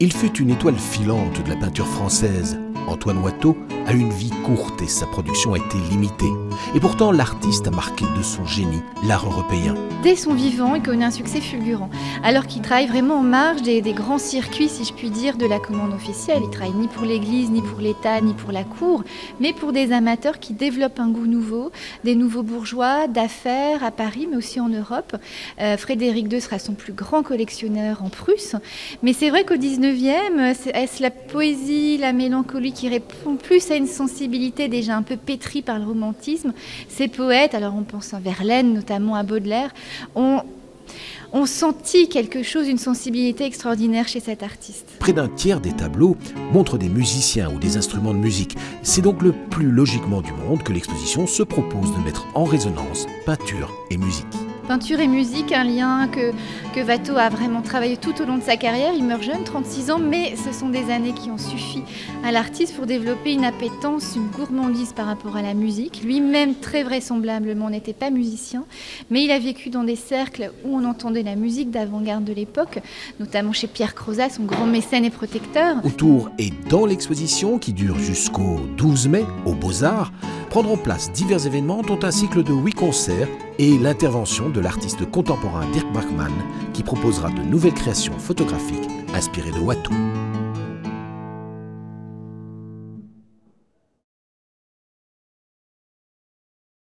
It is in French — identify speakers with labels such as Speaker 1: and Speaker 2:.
Speaker 1: Il fut une étoile filante de la peinture française. Antoine Watteau a une vie courte et sa production a été limitée. Et pourtant, l'artiste a marqué de son génie l'art européen.
Speaker 2: Dès son vivant, il connaît un succès fulgurant, alors qu'il travaille vraiment en marge des grands circuits, si je puis dire, de la commande officielle. Il travaille ni pour l'Église, ni pour l'État, ni pour la cour, mais pour des amateurs qui développent un goût nouveau, des nouveaux bourgeois d'affaires à Paris, mais aussi en Europe. Frédéric II sera son plus grand collectionneur en Prusse. Mais c'est vrai qu'au 19e, est-ce la poésie, la mélancolie qui répond plus à une sensibilité déjà un peu pétrie par le romantisme? Ces poètes, alors on pense à Verlaine, notamment à Baudelaire, ont senti quelque chose, une sensibilité extraordinaire chez cet artiste.
Speaker 1: Près d'un tiers des tableaux montrent des musiciens ou des instruments de musique. C'est donc le plus logiquement du monde que l'exposition se propose de mettre en résonance peinture et musique.
Speaker 2: Peinture et musique, un lien que Watteau a vraiment travaillé tout au long de sa carrière. Il meurt jeune, 36 ans, mais ce sont des années qui ont suffi à l'artiste pour développer une appétence, une gourmandise par rapport à la musique. Lui-même, très vraisemblablement, n'était pas musicien, mais il a vécu dans des cercles où on entendait la musique d'avant-garde de l'époque, notamment chez Pierre Crozat, son grand mécène et protecteur.
Speaker 1: Autour et dans l'exposition, qui dure jusqu'au 12 mai aux Beaux-Arts, prendront place divers événements dont un cycle de 8 concerts et l'intervention de l'artiste contemporain Dirk Bachmann qui proposera de nouvelles créations photographiques inspirées de Watteau.